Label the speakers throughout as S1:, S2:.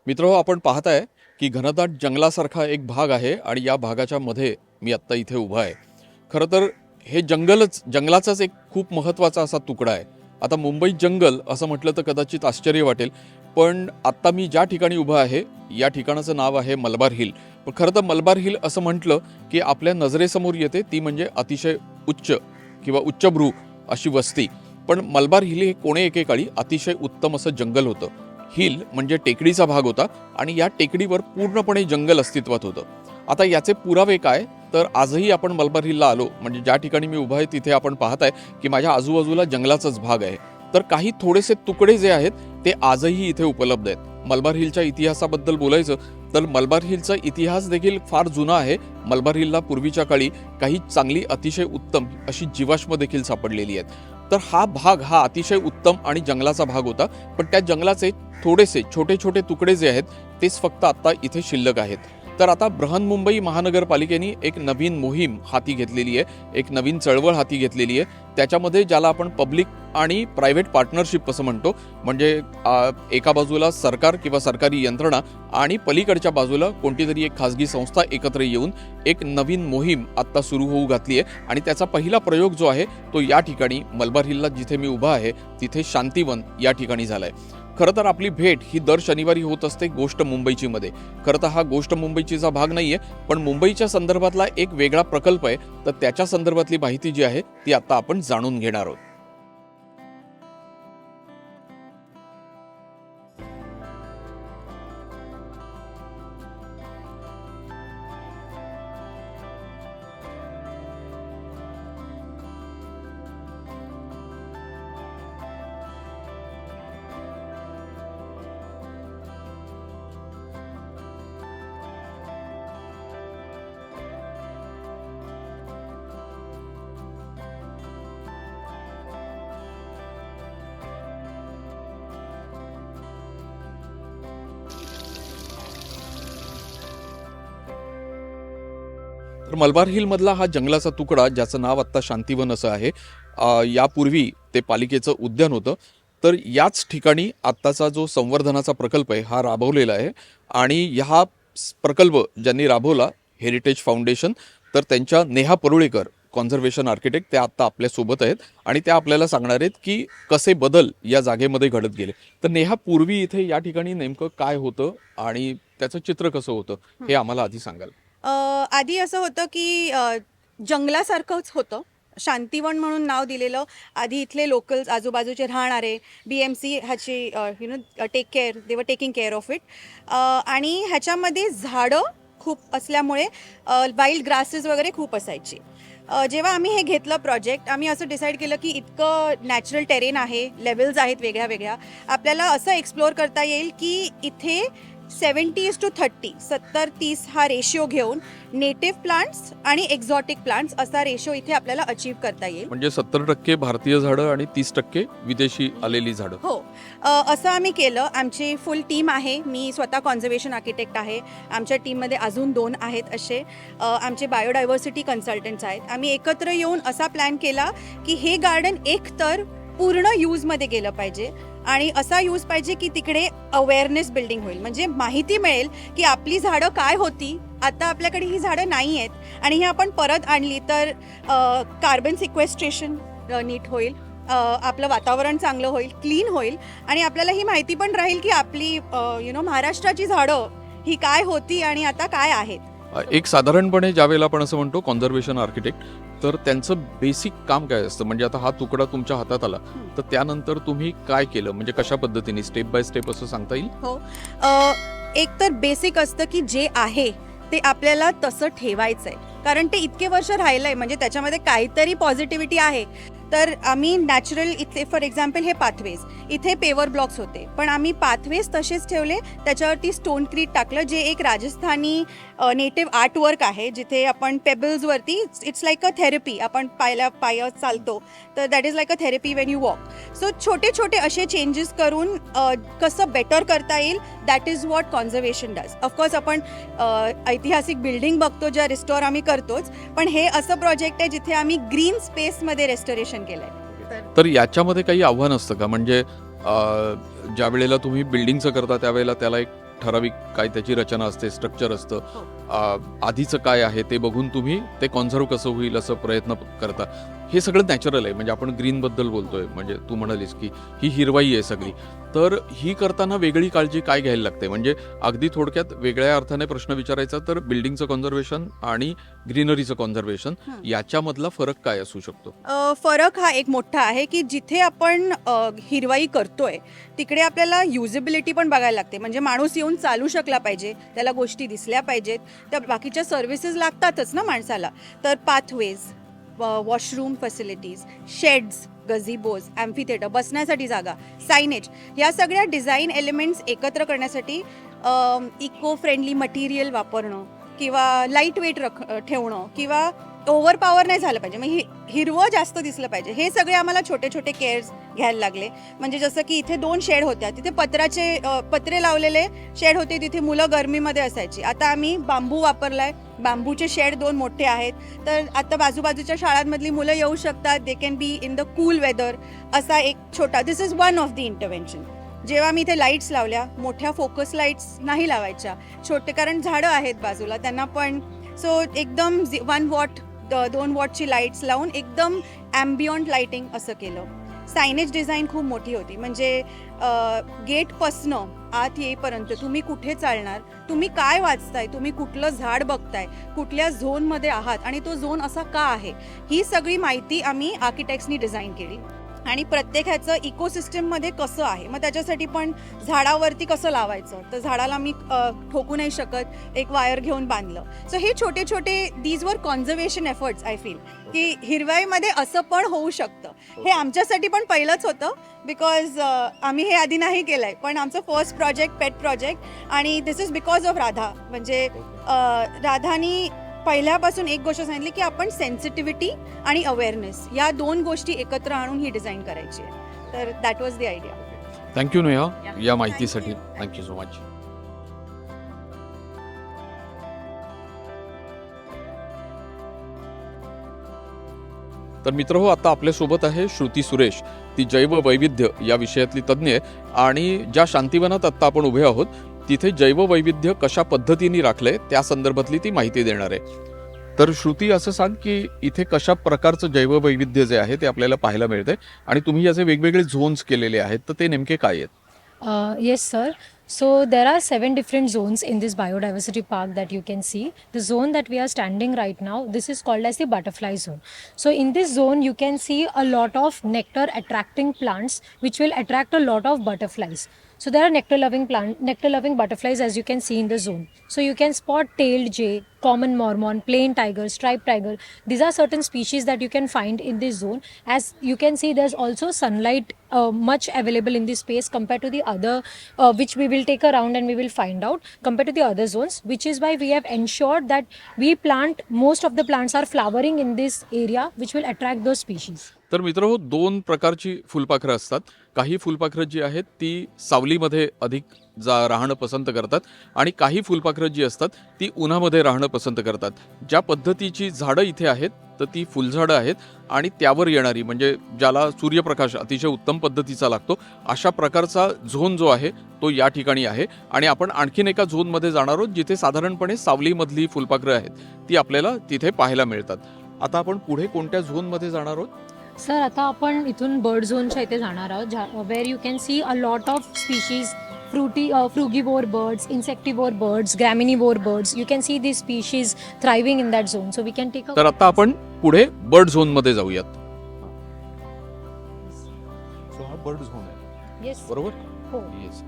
S1: मित्रहो, आपण पाहताय की घनदाट जंगलासारखा एक भाग आहे आणि या भागाच्या मध्ये मी आत्ता इथे उभा आहे. खरं तर हे जंगलाचाच एक खूप महत्त्वाचा असा तुकडा आहे. आता मुंबईत जंगल असं म्हटलं तर कदाचित आश्चर्य वाटेल, पण आत्ता मी ज्या ठिकाणी उभा आहे या ठिकाणाचं नाव आहे मलबार हिल. पण खरं तर मलबार हिल असं म्हटलं की आपल्या नजरेसमोर येते ती म्हणजे अतिशय उच्च किंवा उच्चभ्रू अशी वस्ती. पण मलबार हिल हे कोणे एकेकाळी अतिशय उत्तम असं जंगल होतं. हिल म्हणजे टेकडीचा भाग होता आणि या टेकडीवर पूर्णपणे जंगल अस्तित्वात होतं. आता याचे पुरावे काय, तर आजही आपण मलबार हिलला आलो म्हणजे ज्या ठिकाणी मी उभा आहे तिथे आपण पाहताय की माझ्या आजूबाजूला जंगलाचाच भाग आहे. तर काही थोडेसे तुकडे जे आहेत ते आजही इथे उपलब्ध आहेत. मलबार हिलच्या इतिहासाबद्दल बोलायचं तर मलबार हिलचा इतिहास देखील फार जुना आहे. मलबार हिलला पूर्वीच्या काळी काही चांगली अतिशय उत्तम अशी जीवाश्म देखील सापडलेली आहेत. तर हा भाग हा अतिशय उत्तम आणि जंगलाचा भाग होता, पण त्या जंगलाचे थोडेसे छोटे छोटे तुकडे जे आहेत तेच फक्त आता इथे शिल्लक आहेत. तर आता बृहन्मुंबई महानगरपालिकेने एक नवीन मोहीम हाती घेतलेली आहे, एक नवीन चळवळ हाती घेतलेली आहे. त्याच्यामध्ये ज्याला आपण पब्लिक आणि प्रायव्हेट पार्टनरशिप असं म्हणतो, म्हणजे एका बाजूला सरकार किंवा सरकारी यंत्रणा आणि पलीकडच्या बाजूला कोणती तरी एक खाजगी संस्था एकत्र येऊन एक नवीन मोहीम आत्ता सुरू होऊ घातली आहे. आणि त्याचा पहिला प्रयोग जो आहे तो या ठिकाणी मलबार हिलला जिथे मी उभा आहे तिथे शांतीवन या ठिकाणी झालाय. खरं तर आपली भेट ही दर शनिवारी होत असते गोष्ट मुंबईची मध्ये. खरं तर हा गोष्ट मुंबईचीचा भाग नाहीये, पण मुंबईच्या संदर्भातला एक वेगळा प्रकल्प आहे. तर त्याच्या संदर्भातली माहिती जी आहे ती आता आपण जाणून घेणार आहोत. तर मलबार हिलमधला हा जंगलाचा तुकडा ज्याचं नाव आत्ता शांतीवन असं आहे, यापूर्वी ते पालिकेचं उद्यान होतं. तर याच ठिकाणी आत्ताचा जो संवर्धनाचा प्रकल्प आहे हा राबवलेला आहे. आणि हा प्रकल्प ज्यांनी राबवला, हेरिटेज फाउंडेशन, तर त्यांच्या नेहा परुळेकर कॉन्झर्वेशन आर्किटेक्ट त्या आत्ता आपल्यासोबत आहेत आणि त्या आपल्याला सांगणार आहेत की कसे बदल या जागेमध्ये घडत गेले. तर नेहा, पूर्वी इथे या ठिकाणी नेमकं काय होतं आणि त्याचं चित्र कसं होतं हे आम्हाला आधी सांगाल?
S2: आधी असं होतं की जंगलासारखंच होतं. शांतीवन म्हणून नाव दिलेलं. आधी इथले लोकल्स आजूबाजूचे राहणारे BMC ह्याची take care, they were taking care of it. आणि ह्याच्यामध्ये झाडं खूप असल्यामुळे वाईल्ड ग्रासेस वगैरे खूप असायची. जेव्हा आम्ही हे घेतलं प्रोजेक्ट, आम्ही असं डिसाईड केलं की इतकं नॅचरल टेरेन आहे, लेवल्स आहेत वेगळ्या वेगळ्या, आपल्याला असं एक्सप्लोअर करता येईल की इथे 70:30 70-30 हा रेशिओ घेऊन नेटिव्ह प्लांट्स आणि एक्झॉटिक प्लांट्स असा रेशिओ इथे आपल्याला अचीव करता येईल.
S1: म्हणजे 70% भारतीय झाडं आणि 30% विदेशी आलेली झाडं.
S2: हो, असं आम्ही केलं. आमची फुल टीम आहे. मी स्वतः कॉन्झर्वेशन आर्किटेक्ट आहे. आमच्या टीममध्ये अजून 2 आहेत असे. आमचे बायोडायव्हर्सिटी कन्सल्टंट्स आहेत. आम्ही एकत्र येऊन असा प्लॅन केला की हे गार्डन एकतर पूर्ण यूजमध्ये गेलं पाहिजे आणि असा यूज पाहिजे की तिकडे अवेअरनेस बिल्डिंग होईल, म्हणजे माहिती मिळेल की आपली झाडं काय होती, आता आपल्याकडे ही झाडं नाही आहेत आणि ही आपण परत आणली तर कार्बन सिक्वेस्ट्रेशन नीट होईल, आपलं वातावरण चांगलं होईल, क्लीन होईल आणि आपल्याला ही माहिती पण राहील की आपली महाराष्ट्राची झाडं ही काय होती आणि आता काय आहेत.
S1: एक साधारणपणे ज्यावेळेला आपण असं म्हणतो कॉन्झर्वेशन आर्किटेक्ट, तर त्यांचं बेसिक काम काय असतं? म्हणजे आता हा तुकडा तुमच्या हातात आला तर त्यानंतर तुम्ही काय केलं, म्हणजे कशा पद्धतीने स्टेप बाय स्टेप असं सांगता येईल?
S2: हो, एक तर बेसिक असतं की जे आहे ते आपल्याला तसं ठेवायचं आहे, कारण ते इतके वर्ष राहिलंय, म्हणजे त्याच्यामध्ये काहीतरी पॉझिटिव्हिटी आहे. तर आम्ही नॅचरल इथे फॉर एक्झाम्पल हे पाथवेज, इथे पेवर ब्लॉक्स होते पण आम्ही पाथवेज तसेच ठेवले, त्याच्यावरती स्टोन क्रीट टाकलं जे एक राजस्थानी नेटिव्ह आर्टवर्क आहे, जिथे आपण पेबल्सवरती इट्स लाईक अ थेरपी, आपण पाय चालतो तर that is like a therapy Wien you walk. So छोटे छोटे असे चेंजेस करून कसं बेटर करता येईल, that is what conservation does. Of course आपण ऐतिहासिक बिल्डिंग बघतो ज्या रिस्टोअर आम्ही करतोच, पण हे असं प्रोजेक्ट आहे जिथे आम्ही ग्रीन स्पेसमध्ये रेस्टोरेशन केलंय.
S1: तर याच्यामध्ये काही आव्हान असतं का? म्हणजे ज्या वेळेला तुम्ही बिल्डिंगचं करता त्यावेळेला त्याला एक ठराविक काय त्याची रचना असते, स्ट्रक्चर असतं,
S2: हो.
S1: आधीचं काय आहे ते बघून तुम्ही ते कॉन्झर्व कसं होईल असं प्रयत्न करता. हे सगळं नॅचरल आहे. म्हणजे आपण ग्रीनबद्दल बोलतोय, म्हणजे तू म्हणालीस की ही हिरवाई आहे सगळी, तर ही करताना वेगळी काळजी काय घ्यायला लागते? म्हणजे अगदी थोडक्यात वेगळ्या अर्थाने प्रश्न विचारायचा तर बिल्डिंगचं कॉन्झर्वेशन आणि ग्रीनरीचं कॉन्झर्वेशन याच्यामधला फरक काय असू शकतो?
S2: फरक हा एक मोठा आहे की जिथे आपण हिरवाई करतोय तिकडे आपल्याला युजेबिलिटी पण बघायला लागते. म्हणजे माणूस येऊन चालू शकला पाहिजे, त्याला गोष्टी दिसल्या पाहिजेत, त्या बाकीच्या सर्व्हिसेस लागतातच ना माणसाला. तर पाथवेज, वॉशरूम फॅसिलिटीज, शेड्स, गझिबोज, ॲम्फिथिएटर, बसण्यासाठी जागा, सायनेज, या सगळ्या डिझाईन एलिमेंट्स एकत्र करण्यासाठी इको फ्रेंडली मटेरियल वापरणं किंवा लाईट वेट ठेवणं किंवा ओव्हर पॉवर नाही झालं पाहिजे, म्हणजे हिरवं जास्त दिसलं पाहिजे, हे सगळे आम्हाला छोटे छोटे केअर्स घ्यायला लागले. म्हणजे जसं की इथे 2 शेड होत्या, तिथे पत्रे लावलेले शेड होते, तिथे मुलं गरमीमध्ये असायची. आता आम्ही बांबू वापरलाय, बांबूचे शेड 2 मोठे आहेत, तर आता बाजूबाजूच्या शाळांमधली मुलं येऊ शकतात, they can be in the cool weather. असा एक छोटा, this is one of the intervention. जेव्हा मी इथे लाईट्स लावल्या, मोठ्या फोकस लाईट्स नाही लावायच्या, छोटे, कारण झाडं आहेत बाजूला त्यांना पण. सो एकदम 1 वॉट 2 वॉटची लाईट्स लावून एकदम ॲम्बियॉन्ट लाईटिंग असं केलं. सायनेज डिझाईन खूप मोठी होती, म्हणजे गेटपासनं आत येईपर्यंत तुम्ही कुठे चालणार, तुम्ही काय वाचताय, तुम्ही कुठलं झाड बघताय, कुठल्या झोनमध्ये आहात आणि तो झोन असा का आहे, ही सगळी माहिती आम्ही आर्किटेक्ट्सनी डिझाईन केली. आणि प्रत्येक ह्याचं इकोसिस्टममध्ये कसं आहे, मग त्याच्यासाठी पण झाडावरती कसं लावायचं, तर झाडाला मी ठोकू नाही शकत, एक वायर घेऊन बांधलं. सो हे छोटे छोटे these were conservation efforts. I feel की हिरवाईमध्ये असं पण होऊ शकतं. हे आमच्यासाठी पण पहिलंच होतं, बिकॉज आम्ही हे आधी नाही केलं आहे, पण आमचं फर्स्ट प्रोजेक्ट, पेट प्रोजेक्ट, आणि दिस इज बिकॉज ऑफ राधा. म्हणजे राधानी पहिल्यापासून एक गोष्ट सांगितली की आपण सेन्सिटिव्हिटी आणि अवेअरनेस या 2 गोष्टी एकत्र आणून ही डिझाईन करायची आहे. तर that was the idea.
S1: Thank you Neha या माहितीसाठी. Thank you so much. तर मित्रहो, आता आपल्यासोबत आहे श्रुती सुरेश. ती जैववैविध्य या विषयातली तज्ज्ञ आहे आणि ज्या शांतीवनात आत्ता आपण उभे आहोत तिथे जैववैविध्य कशा पद्धतीने राखलंय त्या संदर्भातली ती माहिती देणार आहे. तर श्रुती, असं सांग की इथे कशा प्रकारचं जैववैविध्य जे आहे ते आपल्याला पाहायला मिळतंय आणि तुम्ही याचे वेगवेगळे झोन्स केलेले आहेत, तर ते नेमके काय आहेत?
S3: Yes, sir. So there are 7 different zones in this biodiversity park that you can see. The zone that we are standing right now, this is called as the butterfly zone. So in this zone, you can see a lot of nectar attracting plants, which will attract a lot of butterflies. So there are nectar loving butterflies, as you can see in the zone. So you can spot tailed jay, common mormon, plain tiger, striped tiger. These are certain species that you can find in this zone. As you can see, there's also sunlight much available in this space compared to the other, which we will take around and we will find out compared to the other zones, which is why we have ensured that most of the plants are flowering in this area, which will attract those species.
S1: तर मित्रहो, 2 प्रकारची फुलपाखरं असतात. काही फुलपाखरं जी आहेत ती सावलीमध्ये अधिक राहणं पसंत करतात आणि काही फुलपाखरं जी असतात ती उन्हामध्ये राहणं पसंत करतात. ज्या पद्धतीची झाडं इथे आहेत तर ती फुलझाडं आहेत आणि त्यावर येणारी, म्हणजे ज्याला सूर्यप्रकाश अतिशय उत्तम पद्धतीचा लागतो, अशा प्रकारचा झोन जो आहे तो या ठिकाणी आहे. आणि आपण आणखीन एका झोनमध्ये जाणार आहोत जिथे साधारणपणे सावलीमधली फुलपाखरं आहेत ती आपल्याला तिथे पाहायला मिळतात. आता आपण पुढे कोणत्या झोनमध्ये जाणार आहोत?
S3: सर, आता आपण इथून बर्ड झोनच्या इथे जाणार आहोत, where you can see a lot of species, frugivore birds, insectivore birds, graminivore birds. You can see these species thriving in that zone. So we can take a...
S1: तर आता आपण पुढे बर्ड झोन मध्ये जाऊयात. सो हा bird zone आहे,
S3: Yes.
S1: बरोबर?
S3: हो.
S1: येस.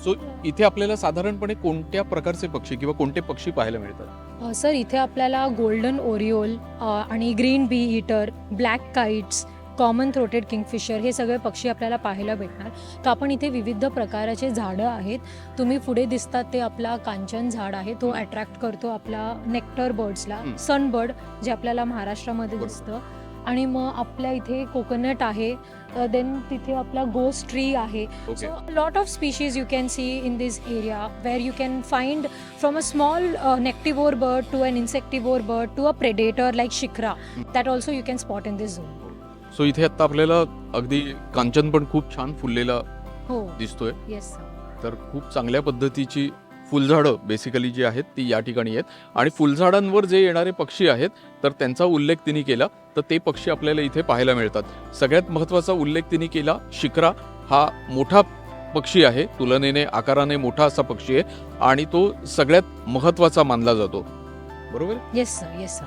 S1: सो इथे आपल्याला साधारणपणे कोणत्या प्रकारचे पक्षी किंवा कोणते पक्षी पाहायला मिळतात?
S3: सर, इथे आपल्याला गोल्डन ओरिओल आणि green bee eater, black kites, common throated Kingfisher, हे सगळे पक्षी आपल्याला पाहायला भेटणार. तर आपण इथे विविध प्रकाराचे झाडं आहेत. तुम्ही पुढे दिसतात ते आपला कांचन झाड आहे, तो अट्रॅक्ट करतो आपला नेक्टर बर्ड्सला. सनबर्ड जे आपल्याला महाराष्ट्रामध्ये दिसतं. आणि मग आपल्या इथे कोकोनट आहे, देन तिथे आपला गोस्ट ट्री आहे. So lot of species you can see in this area, where you can find from a small nectivore bird to an insectivore bird to a predator like shikra, that also you can spot in this zone.
S1: So इथे आता आपल्याला अगदी कांचन पण खूप छान फुललेला
S3: हो.
S1: दिसतोय.
S3: येस.
S1: तर खूप चांगल्या पद्धतीची फुलझाडं बेसिकली जी आहेत ती या ठिकाणी आहेत आणि फुलझाडांवर जे येणारे पक्षी आहेत तर त्यांचा उल्लेख तिने केला, तर ते पक्षी आपल्याला इथे पाहायला मिळतात. सगळ्यात महत्त्वाचा उल्लेख तिने केला, शिखरा हा मोठा पक्षी आहे, तुलनेने आकाराने मोठा असा पक्षी आहे आणि तो सगळ्यात महत्त्वाचा मानला जातो. बरोबर?
S3: Yes sir, yes sir.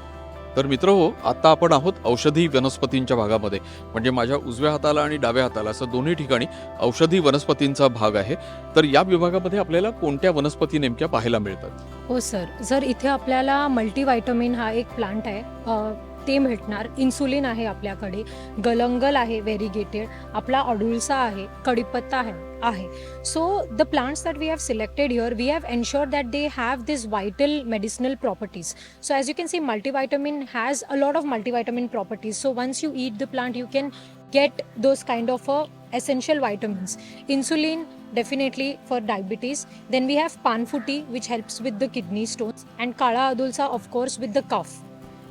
S1: तर मित्रहो, आता आपण आहोत औषधी वनस्पतींच्या भागामध्ये. म्हणजे माझ्या उजव्या हाताला आणि डाव्या हाताला असं दोन्ही ठिकाणी औषधी वनस्पतींचा भाग आहे. तर या विभागामध्ये आपल्याला कोणत्या वनस्पती नेमक्या पाहायला मिळतात?
S3: हो सर, जर इथे आपल्याला मल्टीव्हिटॅमिन हा एक प्लांट आहे, ते भेटणार. इन्सुलिन आहे आपल्याकडे, गलंगल आहे व्हेरिगेटेड, आपला अडुळसा आहे, कडीपत्ता आहे. So the plants that we have selected here, we have ensured that they have this vital medicinal properties. So as you can see, multivitamin has a lot of multivitamin properties. So once you eat the plant, you can get those kind of essential vitamins. Insulin, definitely for diabetes. Then we have panfuti, which helps with the kidney stones, and kala adulsa, of course, with the cough.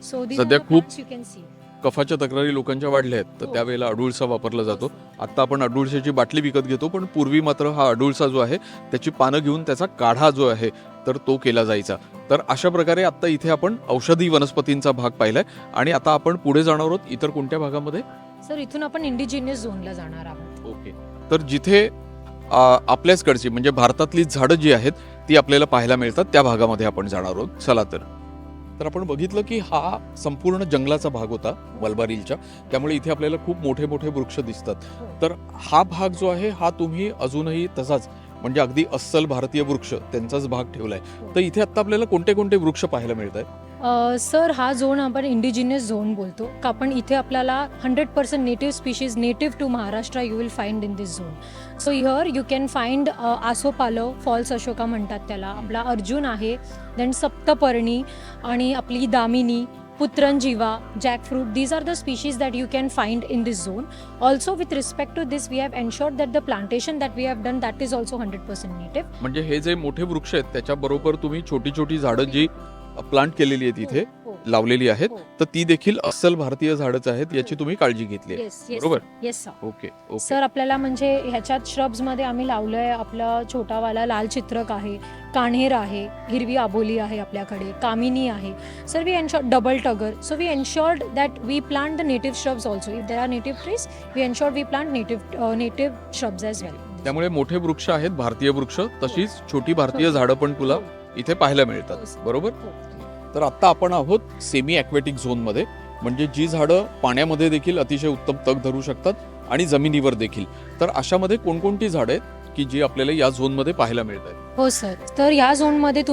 S3: So these are
S1: सध्या
S3: the
S1: खूप
S3: plants you can see.
S1: कफाच्या तक्रारी लोकांच्या वाढल्या आहेत, तर
S3: हो.
S1: त्यावेळेला अडुळसा वापरला जातो. आता आपण अडुळशाची बाटली विकत घेतो, पण पूर्वी मात्र हा अडुळसा जो आहे त्याची पानं घेऊन त्याचा काढा जो आहे तर तो केला जायचा. तर अशा प्रकारे आता इथे आपण औषधी वनस्पतींचा भाग पाहिलाय आणि आता आपण पुढे जाणार आहोत इतर कोणत्या भागामध्ये?
S3: सर, इथून आपण इंडिजिनियस झोनला जाणार आहोत.
S1: ओके. तर जिथे आपल्याचकडची म्हणजे भारतातली झाडं जी आहेत ती आपल्याला पाहायला मिळतात त्या भागामध्ये आपण जाणार आहोत. चला तर आपण बघितलं की हा संपूर्ण जंगलाचा भाग होता मलबार हिलच्या, त्यामुळे इथे आपल्याला खूप मोठे मोठे वृक्ष दिसतात. तर हा भाग जो आहे हा तुम्ही अजूनही तसाच म्हणजे अगदी अस्सल भारतीय वृक्ष त्यांचाच भाग ठेवलाय. तर इथे आता आपल्याला कोणते कोणते वृक्ष पाहायला मिळत आहेत?
S3: सर, हा झोन आपण इंडिजिनियस झोन बोलतो, का पण इथे आपल्याला 100% native species native to Maharashtra you will find in this zone. So here you can find आसोपालव, फॉल्स अशोका म्हणतात त्याला, आपला अर्जुन आहे, देन सप्तपर्णी आणि आपली दामिनी, पुत्रंजीवा, jackfruit. These are the species that you can find in this zone. Also, with respect to this, we have ensured that the plantation that we have done, that is also 100% native.
S1: म्हणजे हे जे मोठे वृक्ष आहेत त्याच्या बरोबर तुम्ही छोटी छोटी झाडं जी प्लांट केलेली आहेत इथे
S3: हो,
S1: लावलेली आहेत,
S3: हो.
S1: तर ती देखील अस्सल भारतीय झाडच आहेत, याची तुम्ही काळजी घेतली आहे.
S3: Yes, yes,
S1: बरोबर?
S3: yes, sir.
S1: Okay okay.
S3: Sir, आपल्याला म्हणजे ह्याच्यात श्रब्स मध्ये आम्ही लावलंय, आपला छोटावाला लाल चित्रक आहे, कान्हेर आहे, हिरवी आबोली आहे आपल्याकडे, कामिनी आहे. Sir, we ensure double tagar. So we ensured that we plant the native shrubs also. If there are native trees, we ensure we plant native shrubs as well.
S1: त्यामुळे मोठे वृक्ष आहेत भारतीय वृक्ष, तशीच छोटी भारतीय झाडं पण तुला इथे पाहायला मिळतात. बरोबर? तर आता आपण आहोत सेमी ॲक्वेटिक झोनमध्ये, म्हणजे जी झाडं पाण्यामध्ये देखील अतिशय उत्तम तग धरू शकतात आणि जमिनीवर देखील. तर अशामध्ये कोणकोणती झाडं आहेत की जी आपल्याला या झोनमध्ये पाहायला मिळतात?
S3: हो सर, तर या झोनमध्ये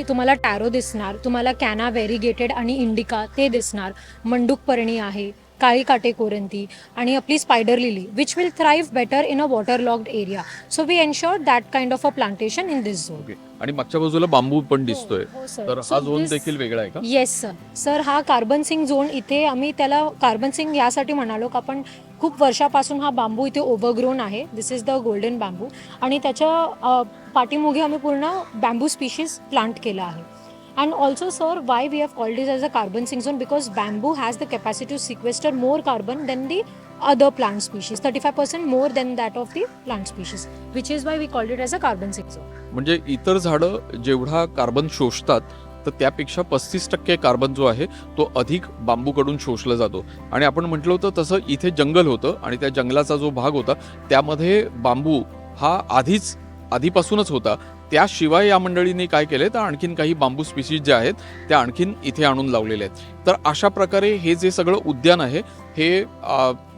S3: तुम्हाला टॅरो दिसणार, तुम्हाला कॅना व्हेरिगेटेड आणि इंडिका ते दिसणार, मंडूकपर्णी आहे, काळी काटेकोरंती आणि आपली spider lily, which will thrive better in a water locked area. So we ensure that kind of a plantation in this zone.
S1: Okay. आणि मागच्या बाजूला बांबू पण दिसतोय,
S3: हो, सर.
S1: तर
S3: So
S1: हा झोन
S3: this-
S1: देखील वेगळा आहे का?
S3: Yes sir. सर, हा कार्बन सिंग झोन, इथे आम्ही त्याला कार्बन सिंग यासाठी म्हणालो का पण खूप वर्षापासून हा बांबू इथे ओव्हरग्रोन आहे. दिस इज द गोल्डन बांबू आणि त्याच्या पाठीमागे आम्ही पूर्ण बॅम्बू स्पीशीज प्लांट केला आहे. And also, sir, why we have called this as a carbon sink zone? Because bamboo has the capacity to sequester more carbon than the other plant species, 35% more than that of the plant species, which is why we called it as a carbon sink zone.
S1: म्हणजे इतर झाडं जेवढा carbon शोषतात तर त्यापेक्षा 35% carbon जो आहे तो अधिक बांबूकडून शोषला जातो. आणि आपण म्हटलं होतं तसं इथे जंगल होतं आणि त्या जंगलाचा जो भाग होता त्यामध्ये बांबू हा आधीपासूनच होता. त्याशिवाय या मंडळींनी काय केले तर आणखीन काही बांबू स्पीसीज जे आहेत त्या आणखीन इथे आणून लावलेले आहेत. तर अशा प्रकारे हे जे सगळं उद्यान आहे हे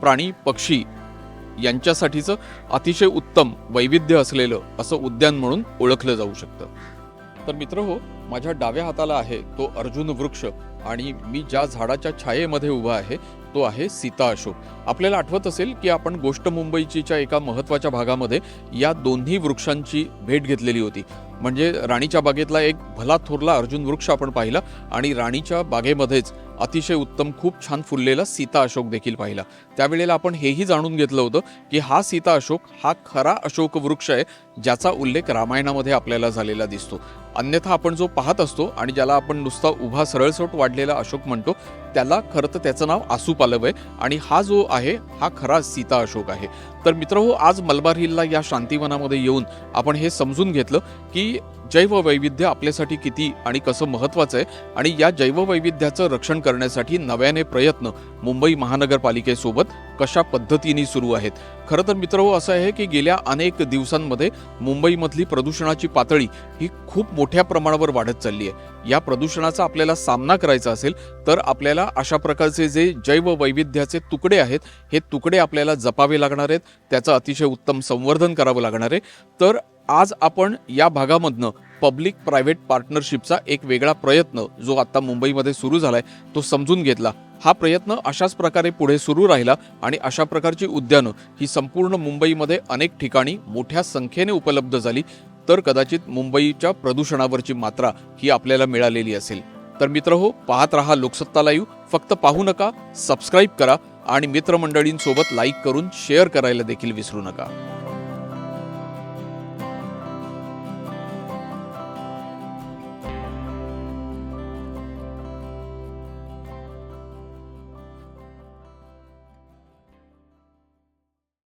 S1: प्राणी पक्षी यांच्यासाठीचं अतिशय उत्तम वैविध्य असलेलं असं उद्यान म्हणून ओळखलं जाऊ शकतं. तर मित्रहो, माझ्या डाव्या हाताला आहे तो अर्जुन वृक्ष आणि मी ज्या झाडाच्या छायेमध्ये उभा आहे तो आहे सीता अशोक. आपल्याला आठवत असेल की आपण गोष्ट मुंबईच्या एका महत्त्वाच्या भागामध्ये या दोन्ही वृक्षांची भेट घेतलेली होती. म्हणजे राणीच्या बागेतला एक भला थोरला अर्जुन वृक्ष आपण पाहिला आणि राणीच्या बागेमध्येच अतिशय उत्तम खूप छान फुललेला सीता अशोक देखील पाहिला. त्यावेळेला आपण हेही जाणून घेतलं होतं की हा सीता अशोक हा खरा अशोक वृक्ष आहे ज्याचा उल्लेख रामायणामध्ये आपल्याला झालेला दिसतो. अन्यथा आपण जो पाहत असतो आणि ज्याला आपण नुसता उभा सरळसोट वाढलेला अशोक म्हणतो त्याला खरं तर त्याचं नाव आसूपालव आहे आणि हा जो आहे हा खरा सीता अशोक आहे. तर मित्रहो, आज मलबार हिलला या शांतीवनामध्ये येऊन आपण हे समजून घेतलं की जैववैविध्य आपल्यासाठी किती आणि कसं महत्त्वाचं आहे आणि या जैववैविध्याचं रक्षण करण्यासाठी नव्याने प्रयत्न मुंबई महानगरपालिकेसोबत कशा पद्धतीने सुरू आहेत. खरं तर मित्रहो, असं आहे की गेल्या अनेक दिवसांमध्ये मुंबईमधली प्रदूषणाची पातळी ही खूप मोठ्या प्रमाणावर वाढत चालली आहे. या प्रदूषणाचा आपल्याला सामना करायचा असेल तर आपल्याला अशा प्रकारचे जे जैववैविध्याचे तुकडे आहेत हे तुकडे आपल्याला जपावे लागणार आहेत, त्याचं अतिशय उत्तम संवर्धन करावं लागणार आहे. तर आज आपण या भागामधनं पब्लिक प्रायव्हेट पार्टनरशिपचा एक वेगळा प्रयत्न जो आता मुंबईमध्ये सुरू झालाय तो समजून घेतला. हा प्रयत्न अशाच प्रकारे पुढे सुरू राहिला आणि अशा प्रकारची उद्यानं ही संपूर्ण मुंबईमध्ये अनेक ठिकाणी मोठ्या संख्येने उपलब्ध झाली तर कदाचित मुंबईच्या प्रदूषणावरची मात्रा ही आपल्याला मिळालेली असेल. तर मित्रहो, पाहत रहा लोकसत्ता लाईव्ह. फक्त पाहू नका, सबस्क्राईब करा आणि मित्रमंडळींसोबत लाईक करून शेअर करायला देखील विसरू नका.